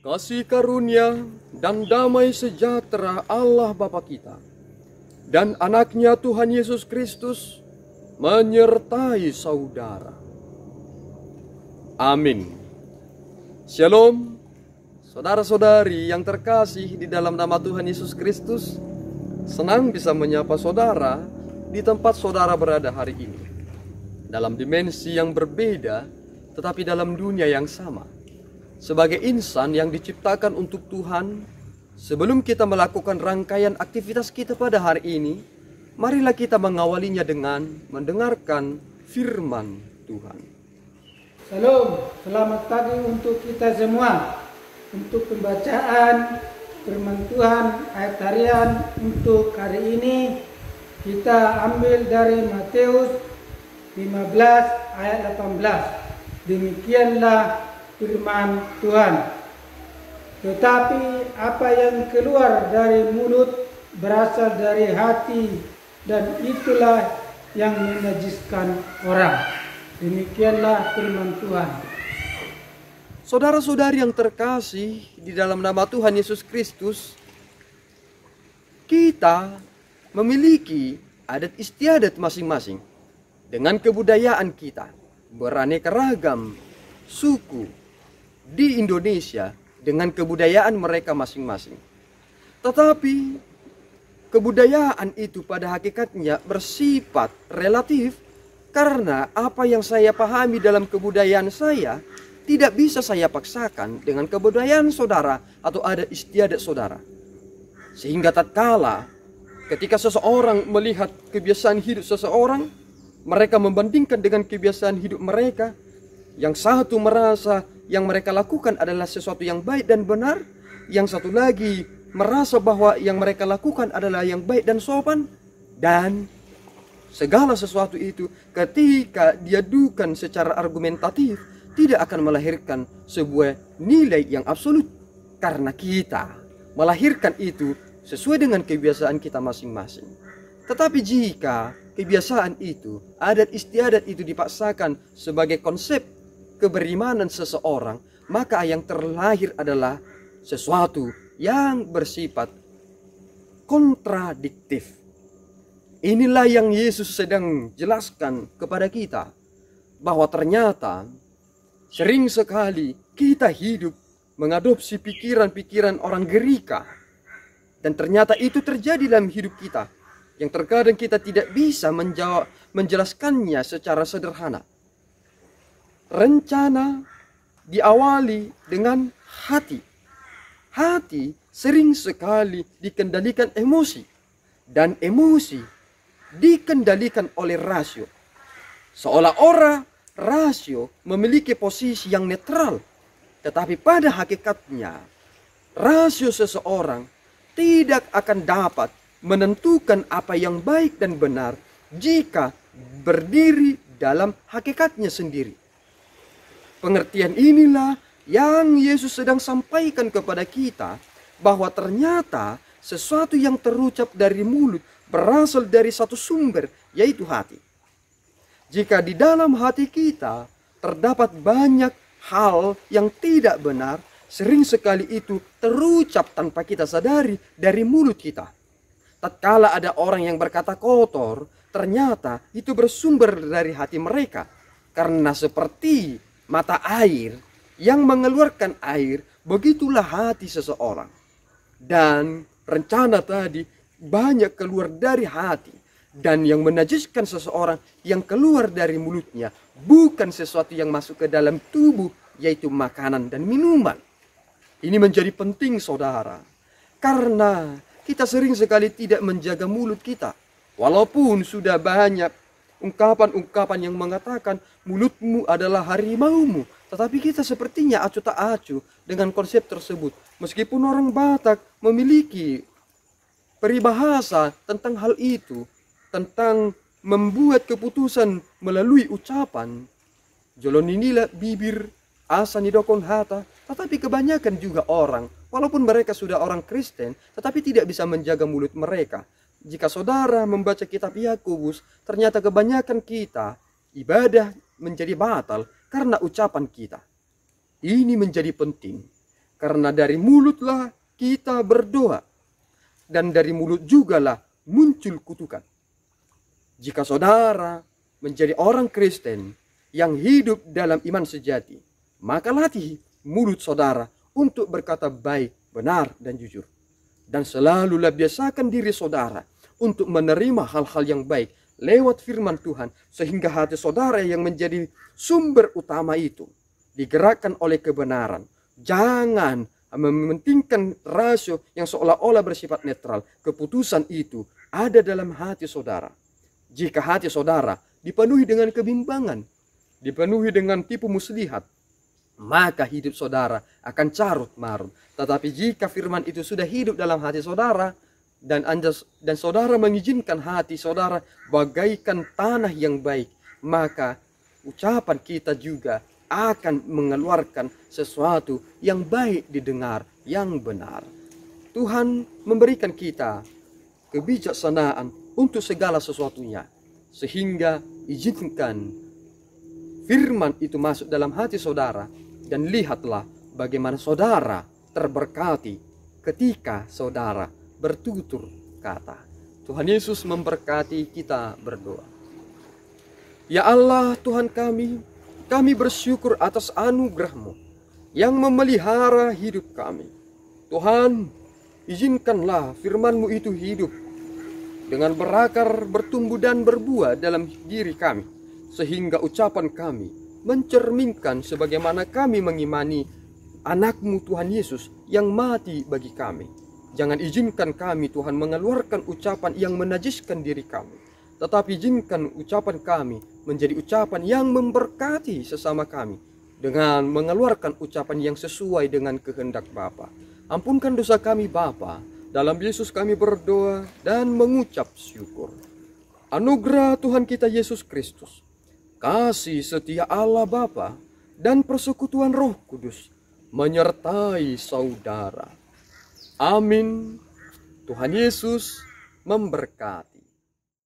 Kasih karunia dan damai sejahtera Allah Bapa kita dan anaknya Tuhan Yesus Kristus menyertai saudara. Amin. Shalom, saudara-saudari yang terkasih di dalam nama Tuhan Yesus Kristus. Senang bisa menyapa saudara di tempat saudara berada hari ini. Dalam dimensi yang berbeda, tetapi dalam dunia yang sama. Sebagai insan yang diciptakan untuk Tuhan, sebelum kita melakukan rangkaian aktivitas kita pada hari ini, marilah kita mengawalinya dengan mendengarkan firman Tuhan. Shalom, selamat pagi untuk kita semua. Untuk pembacaan firman Tuhan ayat harian untuk hari ini, kita ambil dari Matius 15 ayat 18. Demikianlah firman Tuhan. Tetapi apa yang keluar dari mulut berasal dari hati, dan itulah yang menajiskan orang. Demikianlah firman Tuhan. Saudara-saudari yang terkasih di dalam nama Tuhan Yesus Kristus, kita memiliki adat istiadat masing-masing dengan kebudayaan kita, beraneka ragam suku di Indonesia dengan kebudayaan mereka masing-masing. Tetapi kebudayaan itu pada hakikatnya bersifat relatif, karena apa yang saya pahami dalam kebudayaan saya tidak bisa saya paksakan dengan kebudayaan saudara atau adat istiadat saudara. Sehingga tatkala ketika seseorang melihat kebiasaan hidup seseorang, mereka membandingkan dengan kebiasaan hidup mereka. Yang satu merasa yang mereka lakukan adalah sesuatu yang baik dan benar, yang satu lagi merasa bahwa yang mereka lakukan adalah yang baik dan sopan. Dan segala sesuatu itu ketika diadukan secara argumentatif tidak akan melahirkan sebuah nilai yang absolut, karena kita melahirkan itu sesuai dengan kebiasaan kita masing-masing. Tetapi jika kebiasaan itu, adat istiadat itu dipaksakan sebagai konsep keberimanan seseorang, maka yang terlahir adalah sesuatu yang bersifat kontradiktif. Inilah yang Yesus sedang jelaskan kepada kita, bahwa ternyata sering sekali kita hidup mengadopsi pikiran-pikiran orang Gerika, dan ternyata itu terjadi dalam hidup kita, yang terkadang kita tidak bisa menjelaskannya secara sederhana. Rencana diawali dengan hati. Hati sering sekali dikendalikan emosi, dan emosi dikendalikan oleh rasio. Seolah-olah rasio memiliki posisi yang netral, tetapi pada hakikatnya rasio seseorang tidak akan dapat menentukan apa yang baik dan benar jika berdiri dalam hakikatnya sendiri. Pengertian inilah yang Yesus sedang sampaikan kepada kita, bahwa ternyata sesuatu yang terucap dari mulut berasal dari satu sumber, yaitu hati. Jika di dalam hati kita terdapat banyak hal yang tidak benar, sering sekali itu terucap tanpa kita sadari dari mulut kita. Tatkala ada orang yang berkata kotor, ternyata itu bersumber dari hati mereka. Karena seperti mata air yang mengeluarkan air, begitulah hati seseorang. Dan rencana tadi banyak keluar dari hati. Dan yang menajiskan seseorang yang keluar dari mulutnya bukan sesuatu yang masuk ke dalam tubuh, yaitu makanan dan minuman. Ini menjadi penting saudara, karena kita sering sekali tidak menjaga mulut kita. Walaupun sudah banyak ungkapan-ungkapan yang mengatakan mulutmu adalah harimaumu, tetapi kita sepertinya acuh tak acuh dengan konsep tersebut. Meskipun orang Batak memiliki peribahasa tentang hal itu, tentang membuat keputusan melalui ucapan, jolon inilah bibir, asa nidokon hata. Tetapi kebanyakan juga orang, walaupun mereka sudah orang Kristen, tetapi tidak bisa menjaga mulut mereka. Jika saudara membaca kitab Yakobus, ternyata kebanyakan kita ibadah menjadi batal karena ucapan kita. Ini menjadi penting. Karena dari mulutlah kita berdoa, dan dari mulut jugalah muncul kutukan. Jika saudara menjadi orang Kristen yang hidup dalam iman sejati, maka latih mulut saudara untuk berkata baik, benar, dan jujur. Dan selalulah biasakan diri saudara untuk menerima hal-hal yang baik lewat firman Tuhan, sehingga hati saudara yang menjadi sumber utama itu digerakkan oleh kebenaran. Jangan mementingkan rasio yang seolah-olah bersifat netral. Keputusan itu ada dalam hati saudara. Jika hati saudara dipenuhi dengan kebimbangan, dipenuhi dengan tipu muslihat, maka hidup saudara akan carut marut. Tetapi jika firman itu sudah hidup dalam hati saudara, dan saudara mengizinkan hati saudara bagaikan tanah yang baik, maka ucapan kita juga akan mengeluarkan sesuatu yang baik didengar, yang benar. Tuhan memberikan kita kebijaksanaan untuk segala sesuatunya, sehingga izinkan firman itu masuk dalam hati saudara, dan lihatlah bagaimana saudara terberkati ketika saudara bertutur kata. Tuhan Yesus memberkati kita berdoa. Ya Allah Tuhan kami bersyukur atas anugerah-Mu yang memelihara hidup kami. Tuhan, izinkanlah firman-Mu itu hidup dengan berakar, bertumbuh dan berbuah dalam diri kami, sehingga ucapan kami mencerminkan sebagaimana kami mengimani anak-Mu Tuhan Yesus yang mati bagi kami. Jangan izinkan kami Tuhan mengeluarkan ucapan yang menajiskan diri kami, tetapi izinkan ucapan kami menjadi ucapan yang memberkati sesama kami, dengan mengeluarkan ucapan yang sesuai dengan kehendak Bapa. Ampunkan dosa kami Bapa, dalam Yesus kami berdoa dan mengucap syukur. Anugerah Tuhan kita Yesus Kristus, kasih setia Allah Bapa, dan persekutuan Roh Kudus menyertai saudara. Amin. Tuhan Yesus memberkati.